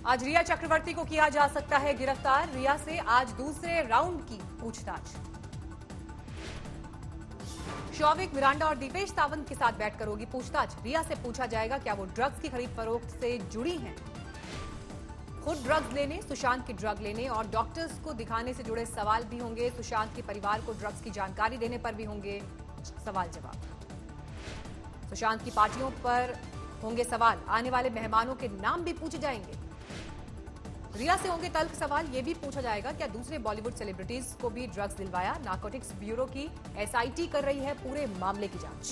आज रिया चक्रवर्ती को किया जा सकता है गिरफ्तार। रिया से आज दूसरे राउंड की पूछताछ। शौविक, मिरांडा और दीपेश सावंत के साथ बैठकर होगी पूछताछ। रिया से पूछा जाएगा क्या वो ड्रग्स की खरीद फरोख्त से जुड़ी हैं। खुद ड्रग्स लेने, सुशांत के ड्रग लेने और डॉक्टर्स को दिखाने से जुड़े सवाल भी होंगे। सुशांत के परिवार को ड्रग्स की जानकारी देने पर भी होंगे सवाल जवाब। सुशांत की पार्टियों पर होंगे सवाल। आने वाले मेहमानों के नाम भी पूछे जाएंगे। रिया से होंगे तल्ख सवाल। यह भी पूछा जाएगा क्या दूसरे बॉलीवुड सेलिब्रिटीज को भी ड्रग्स दिलवाया। नारकोटिक्स ब्यूरो की एसआईटी कर रही है पूरे मामले की जांच।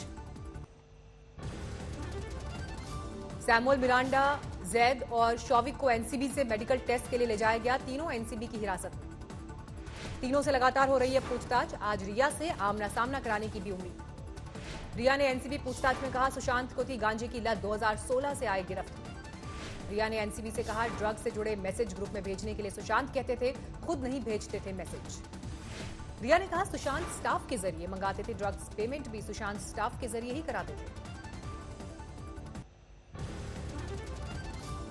सैमुअल, मिरांडा, जैद और शौविक को एनसीबी से मेडिकल टेस्ट के लिए ले जाया गया। तीनों एनसीबी की हिरासत में। तीनों से लगातार हो रही है पूछताछ। आज रिया से आमना सामना कराने की भी उम्मीद। रिया ने एनसीबी पूछताछ में कहा सुशांत को थी गांजे की लत। 2016 से आए गिरफ्त। रिया ने एनसीबी से कहा ड्रग्स से जुड़े मैसेज ग्रुप में भेजने के लिए सुशांत कहते थे, खुद नहीं भेजते थे मैसेज। रिया ने कहा सुशांत स्टाफ के जरिए मंगाते थे ड्रग्स। पेमेंट भी सुशांत स्टाफ के जरिए ही कराते थे।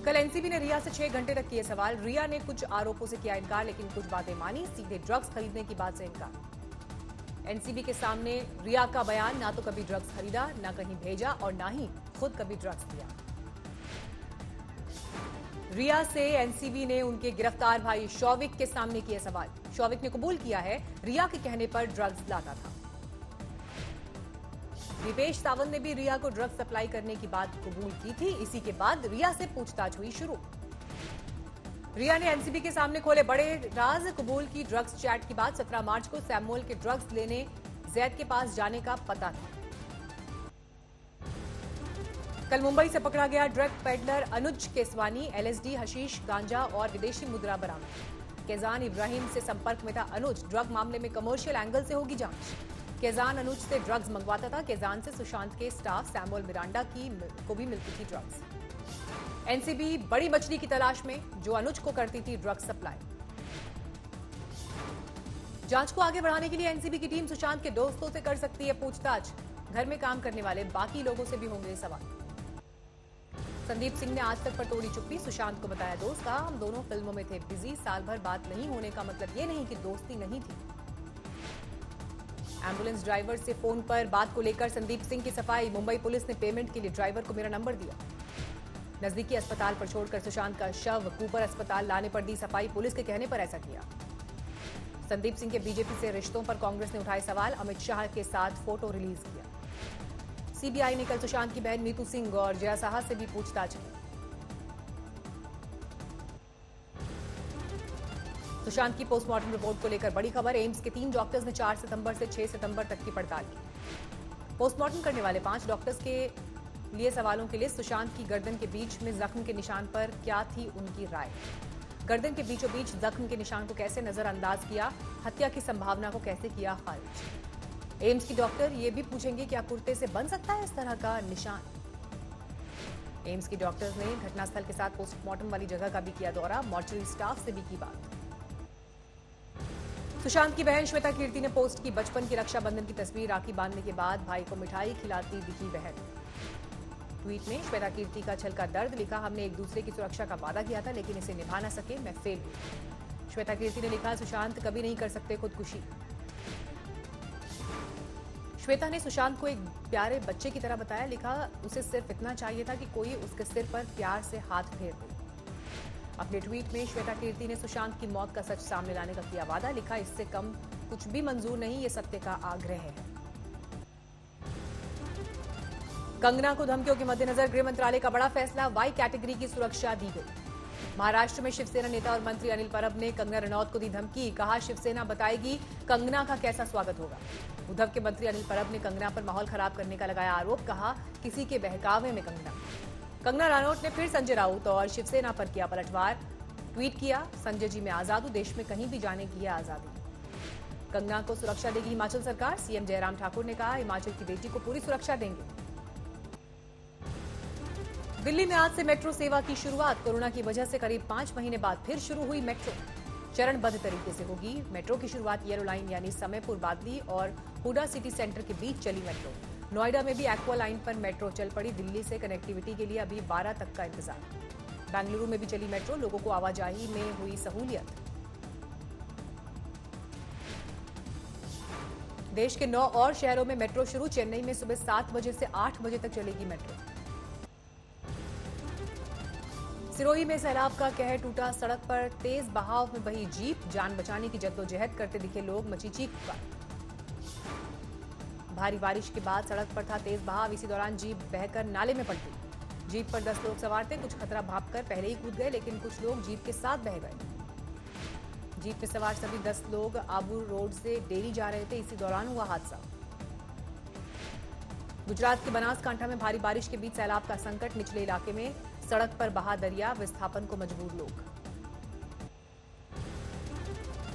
कल एनसीबी ने रिया से 6 घंटे तक किए सवाल। रिया ने कुछ आरोपों से किया इनकार, लेकिन कुछ बातें मानी। सीधे ड्रग्स खरीदने की बात से इनकार। एनसीबी के सामने रिया का बयान, ना तो कभी ड्रग्स खरीदा, ना कहीं भेजा और ना ही खुद कभी ड्रग्स दिया। रिया से एनसीबी ने उनके गिरफ्तार भाई शौविक के सामने किए सवाल। शौविक ने कबूल किया है रिया के कहने पर ड्रग्स लाता था। दीपेश सावंत ने भी रिया को ड्रग्स सप्लाई करने की बात कबूल की थी। इसी के बाद रिया से पूछताछ हुई शुरू। रिया ने एनसीबी के सामने खोले बड़े राज, कबूल की ड्रग्स चैट की बात। 17 मार्च को सैमुअल के ड्रग्स लेने जैद के पास जाने का पता था। कल मुंबई से पकड़ा गया ड्रग पेडलर अनुज केसवानी। एलएसडी, हशीश, गांजा और विदेशी मुद्रा बरामद। कैजान इब्राहिम से संपर्क में था अनुज। ड्रग मामले में कमर्शियल एंगल से होगी जांच। कैजान अनुज से ड्रग्स मंगवाता था। कैजान से सुशांत के स्टाफ सैमुअल, मिरांडा को भी मिलती थी ड्रग्स। एनसीबी बड़ी मछली की तलाश में, जो अनुज को करती थी ड्रग्स सप्लाई। जांच को आगे बढ़ाने के लिए एनसीबी की टीम सुशांत के दोस्तों से कर सकती है पूछताछ। घर में काम करने वाले बाकी लोगों से भी होंगे सवाल। संदीप सिंह ने आज तक पर तोड़ी चुप्पी। सुशांत को बताया दोस्त था, हम दोनों फिल्मों में थे बिजी। साल भर बात नहीं होने का मतलब ये नहीं कि दोस्ती नहीं थी। एम्बुलेंस ड्राइवर से फोन पर बात को लेकर संदीप सिंह की सफाई। मुंबई पुलिस ने पेमेंट के लिए ड्राइवर को मेरा नंबर दिया। नजदीकी अस्पताल पर छोड़कर सुशांत का शव कूपर अस्पताल लाने पर दी सफाई। पुलिस के कहने पर ऐसा किया। संदीप सिंह के बीजेपी से रिश्तों पर कांग्रेस ने उठाए सवाल। अमित शाह के साथ फोटो रिलीज किया। सीबीआई ने कल सुशांत की बहन नीतू सिंह और जया साहा से भी पूछताछ की। सुशांत की पोस्टमार्टम रिपोर्ट को लेकर बड़ी खबर। एम्स के 3 डॉक्टर्स ने 4 सितंबर से 6 सितंबर तक की पड़ताल की। पोस्टमार्टम करने वाले 5 डॉक्टर्स के लिए सवालों की लिस्ट। सुशांत की गर्दन के बीच में जख्म के निशान पर क्या थी उनकी राय। गर्दन के बीचों बीच जख्म के निशान को कैसे नजरअंदाज किया। हत्या की संभावना को कैसे किया खारिज। एम्स की डॉक्टर ये भी पूछेंगे क्या कुर्ते से बन सकता है इस तरह का निशान। एम्स की डॉक्टर्स ने घटनास्थल के साथ पोस्टमार्टम वाली जगह का भी किया दौरा। मॉर्चरी स्टाफ से भी की बात। सुशांत की बहन श्वेता कीर्ति ने पोस्ट की बचपन की रक्षाबंधन की तस्वीर। राखी बांधने के बाद भाई को मिठाई खिलाती दिखी बहन। ट्वीट में श्वेता कीर्ति का छलका दर्द। लिखा हमने एक दूसरे की सुरक्षा का वादा किया था लेकिन इसे निभा न सके, मैं फेल हुई। श्वेता कीर्ति ने लिखा सुशांत कभी नहीं कर सकते खुदकुशी। श्वेता ने सुशांत को एक प्यारे बच्चे की तरह बताया। लिखा उसे सिर्फ इतना चाहिए था कि कोई उसके सिर पर प्यार से हाथ फेर दे। अपने ट्वीट में श्वेता कीर्ति ने सुशांत की मौत का सच सामने लाने का किया वादा। लिखा इससे कम कुछ भी मंजूर नहीं, ये सत्य का आग्रह है। कंगना को धमकियों के मद्देनजर गृह मंत्रालय का बड़ा फैसला। वाई कैटेगरी की सुरक्षा दी गई। महाराष्ट्र में शिवसेना नेता और मंत्री अनिल परब ने कंगना रनौत को दी धमकी। कहा शिवसेना बताएगी कंगना का कैसा स्वागत होगा। उद्धव के मंत्री अनिल परब ने कंगना पर माहौल खराब करने का लगाया आरोप। कहा किसी के बहकावे में कंगना रनौत ने फिर संजय राउत और शिवसेना पर किया पलटवार। ट्वीट किया संजय जी मैं आजाद हूं, देश में कहीं भी जाने की है आजादी। कंगना को सुरक्षा देगी हिमाचल सरकार। सीएम जयराम ठाकुर ने कहा हिमाचल की बेटी को पूरी सुरक्षा देंगे। दिल्ली में आज से मेट्रो सेवा की शुरुआत। कोरोना की वजह से करीब 5 महीने बाद फिर शुरू हुई मेट्रो। चरणबद्ध तरीके से होगी मेट्रो की शुरुआत। येलो लाइन यानी समयपुर बादली और हुडा सिटी सेंटर के बीच चली मेट्रो। नोएडा में भी एक्वा लाइन पर मेट्रो चल पड़ी। दिल्ली से कनेक्टिविटी के लिए अभी 12 तक का इंतजार। बेंगलुरु में भी चली मेट्रो, लोगों को आवाजाही में हुई सहूलियत। देश के 9 और शहरों में मेट्रो शुरू। चेन्नई में सुबह 7 बजे से 8 बजे तक चलेगी मेट्रो। सिरोही में सैलाब का कहर टूटा, सड़क पर तेज बहाव में बही जीप, जान बचाने की जद्दोजहद करते दिखे लोग, मची चीख पुकार। भारी बारिश के बाद सड़क पर था तेज बहाव, इसी दौरान जीप बहकर नाले में पलटी। जीप पर 10 लोग सवार थे, कुछ खतरा भांपकर पहले ही कूद गए, लेकिन कुछ लोग जीप के साथ बह गए। जीप में सवार सभी 10 लोग आबू रोड से डेरी जा रहे थे, इसी दौरान हुआ हादसा। गुजरात के बनासकांठा में भारी बारिश के बीच सैलाब का संकट, निचले इलाके में सड़क पर बहा दरिया, विस्थापन को मजबूर लोग।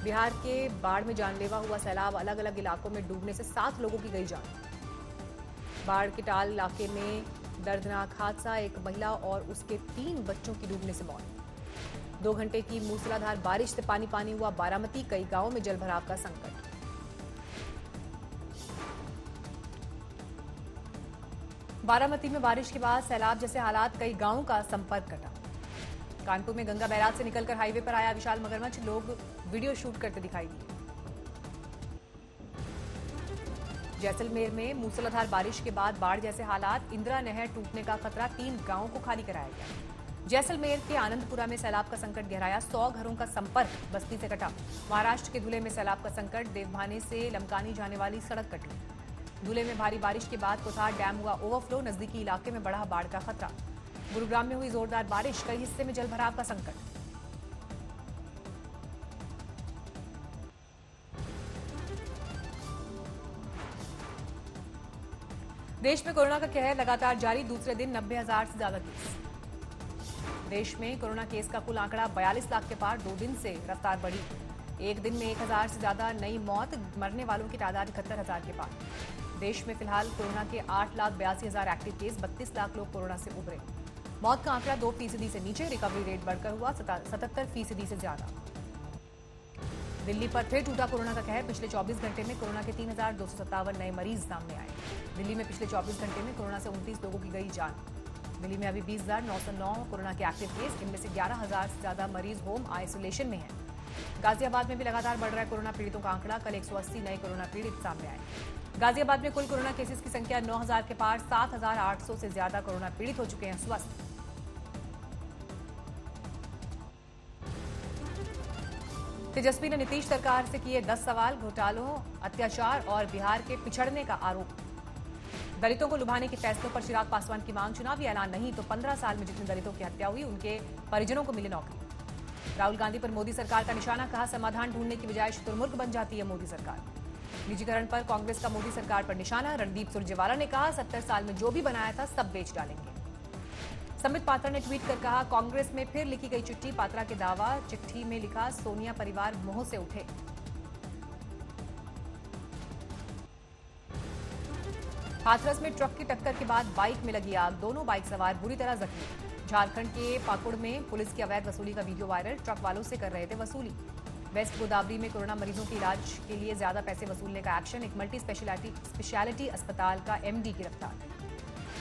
बिहार के बाढ़ में जानलेवा हुआ सैलाब, अलग अलग इलाकों में डूबने से 7 लोगों की गई जान। बाढ़ के टाल इलाके में दर्दनाक हादसा, एक महिला और उसके 3 बच्चों की डूबने से मौत। 2 घंटे की मूसलाधार बारिश से पानी पानी हुआ बारामती, कई गांवों में जलभराव का संकट। बारामती में बारिश के बाद सैलाब जैसे हालात, कई गांवों का संपर्क कटा। कानपुर में गंगा बैराज से निकलकर हाईवे पर आया विशाल मगरमच्छ, लोग वीडियो शूट करते दिखाई दिए। जैसलमेर में मूसलाधार बारिश के बाद बाढ़ जैसे हालात, इंदिरा नहर टूटने का खतरा, 3 गांवों को खाली कराया गया। जैसलमेर के आनंदपुरा में सैलाब का संकट गहराया, 100 घरों का संपर्क बस्ती से कटा। महाराष्ट्र के धुले में सैलाब का संकट, देवभाने से लमकानी जाने वाली सड़क कटी। धुले में भारी बारिश के बाद कोसार डैम हुआ ओवरफ्लो, नजदीकी इलाके में बढ़ा बाढ़ का खतरा। गुरुग्राम में हुई जोरदार बारिश, कई हिस्से में जलभराव का संकट। देश में कोरोना का कहर लगातार जारी, दूसरे दिन 90,000 से ज्यादा केस। देश में कोरोना केस का कुल आंकड़ा 42 लाख के पार, 2 दिन से रफ्तार बढ़ी। एक दिन में 1,000 से ज्यादा नई मौत, मरने वालों की तादाद 71,000 के पार। देश में फिलहाल कोरोना के 8,82,000 एक्टिव केस, 32 लाख लोग कोरोना से उबरे। मौत का आंकड़ा 2% से नीचे, रिकवरी रेट बढ़कर हुआ 77% से ज्यादा। दिल्ली पर फिर टूटा कोरोना का कहर, पिछले 24 घंटे में कोरोना के 3,257 नए मरीज सामने आए। दिल्ली में पिछले 24 घंटे में कोरोना से 29 लोगों की गई जान। दिल्ली में अभी 20,909 कोरोना के एक्टिव केस, इनमें से 11,000 से ज्यादा मरीज होम आइसोलेशन में हैं। गाजियाबाद में भी लगातार बढ़ रहा है कोरोना पीड़ितों का आंकड़ा, कल 180 नए कोरोना पीड़ित सामने आए। गाजियाबाद में कुल कोरोना केसेस की संख्या 9,000 के पार, 7,800 से ज्यादा कोरोना पीड़ित हो चुके हैं स्वस्थ। तेजस्वी ने नीतीश सरकार से किए 10 सवाल, घोटालों, अत्याचार और बिहार के पिछड़ने का आरोप। दलितों को लुभाने के फैसलों पर चिराग पासवान की मांग, चुनावी ऐलान नहीं तो 15 साल में जितने दलितों की हत्या हुई उनके परिजनों को मिले नौकरी। राहुल गांधी पर मोदी सरकार का निशाना, कहा समाधान ढूंढने की बजाय शुतुरमुर्ग बन जाती है मोदी सरकार। निजीकरण पर कांग्रेस का मोदी सरकार पर निशाना, रणदीप सुरजेवाला ने कहा 70 साल में जो भी बनाया था सब बेच डालेंगे। संबित पात्रा ने ट्वीट कर कहा कांग्रेस में फिर लिखी गई चिट्ठी, पात्रा के दावा, चिट्ठी में लिखा सोनिया परिवार मोह से उठे। हाथरस में ट्रक की टक्कर के बाद बाइक में लगी आग, दोनों बाइक सवार बुरी तरह जख्मी। झारखंड के पाकुड़ में पुलिस की अवैध वसूली का वीडियो वायरल, ट्रक वालों से कर रहे थे वसूली। वेस्ट गोदावरी में कोरोना मरीजों के इलाज के लिए ज्यादा पैसे वसूलने का एक्शन, एक मल्टी स्पेशलिटी अस्पताल का एमडी गिरफ्तार।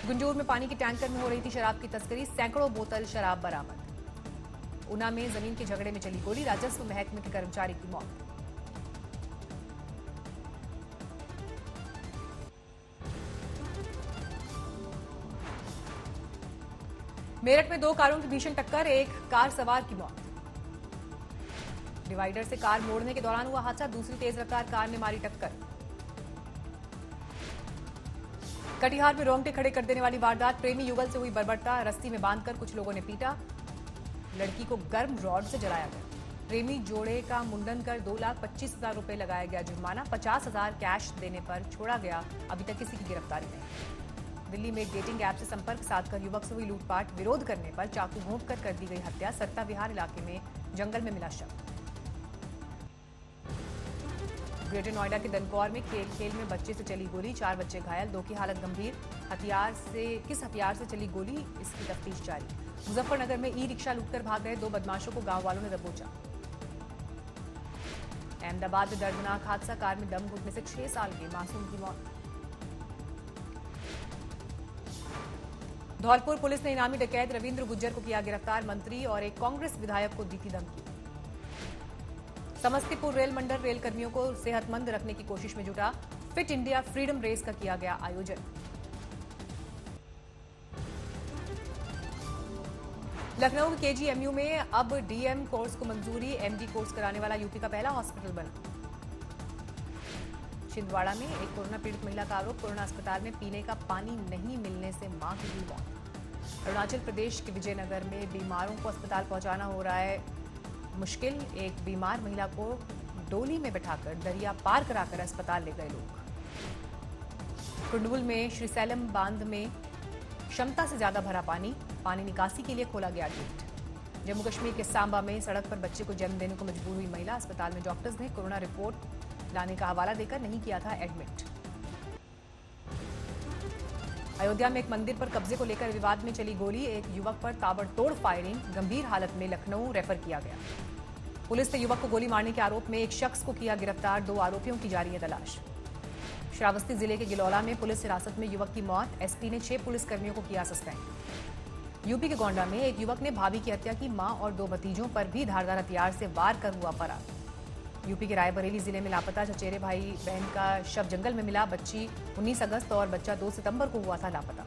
गुंजूर में पानी के टैंकर में हो रही थी शराब की तस्करी, सैकड़ों बोतल शराब बरामद। ऊना में जमीन के झगड़े में चली गोली, राजस्व महकमे के कर्मचारी की मौत। मेरठ में 2 कारों की भीषण टक्कर, एक कार सवार की मौत। डिवाइडर से कार मोड़ने के दौरान हुआ हादसा, दूसरी तेज रफ्तार कार ने मारी टक्कर। कटिहार में रोंगटे खड़े कर देने वाली वारदात, प्रेमी युगल से हुई बर्बरता, रस्सी में बांधकर कुछ लोगों ने पीटा, लड़की को गर्म रॉड से जलाया गया। प्रेमी जोड़े का मुंडन कर 2,25,000 रुपए लगाया गया जुर्माना, 50,000 कैश देने पर छोड़ा गया, अभी तक किसी की गिरफ्तारी नहीं। दिल्ली में एक डेटिंग ऐप से संपर्क साधकर युवक से हुई लूटपाट, विरोध करने पर चाकू भोंककर कर दी गई हत्या, सत्ता विहार इलाके में जंगल में मिला शव। ग्रेटर नोएडा के दनकौर में खेल में बच्चे से चली गोली, 4 बच्चे घायल, 2 की हालत गंभीर। किस हथियार से चली गोली, इसकी तफ्तीश जारी। मुजफ्फरनगर में ई रिक्शा लूटकर भाग रहे 2 बदमाशों को गांव वालों ने दबोचा। अहमदाबाद में दर्दनाक हादसा, कार में दम घुटने से 6 साल के मासूम की मौत। धौलपुर पुलिस ने इनामी डकैत रविंद्र गुज्जर को किया गिरफ्तार। मंत्री और एक कांग्रेस विधायक को दी थी धमकी। समस्तीपुर रेल मंडल रेल कर्मियों को सेहतमंद रखने की कोशिश में जुटा। फिट इंडिया फ्रीडम रेस का किया गया आयोजन। लखनऊ के केजीएमयू में अब डीएम कोर्स को मंजूरी। एमडी कोर्स कराने वाला यूपी का पहला हॉस्पिटल बना। छिंदवाड़ा में एक कोरोना पीड़ित महिला का आरोप, कोरोना अस्पताल में पीने का पानी नहीं मिलने से मां की हुई मौत। अरुणाचल प्रदेश के विजयनगर में बीमारों को अस्पताल पहुंचाना हो रहा है मुश्किल। एक बीमार महिला को डोली में बिठाकर दरिया पार कराकर अस्पताल ले गए लोग। कुंडुल में श्रीसैलम बांध में क्षमता से ज्यादा भरा पानी निकासी के लिए खोला गया गेट। जम्मू कश्मीर के सांबा में सड़क पर बच्चे को जन्म देने को मजबूर हुई महिला। अस्पताल में डॉक्टर्स ने कोरोना रिपोर्ट लाने का हवाला देकर नहीं किया था एडमिट। अयोध्या में एक मंदिर पर कब्जे को लेकर विवाद में चली गोली। एक युवक पर ताबड़तोड़ फायरिंग, गंभीर हालत में लखनऊ रेफर किया गया। पुलिस ने युवक को गोली मारने के आरोप में एक शख्स को किया गिरफ्तार। 2 आरोपियों की जारी है तलाश। श्रावस्ती जिले के गिलौला में पुलिस हिरासत में युवक की मौत। एसपी ने 6 पुलिसकर्मियों को किया सस्पेंड। यूपी के गोंडा में एक युवक ने भाभी की हत्या की। मां और 2 भतीजों पर भी धारदार हथियार से वार कर हुआ फरार। यूपी के रायबरेली जिले में लापता चचेरे भाई बहन का शव जंगल में मिला। बच्ची 19 अगस्त और बच्चा 2 सितंबर को हुआ था लापता।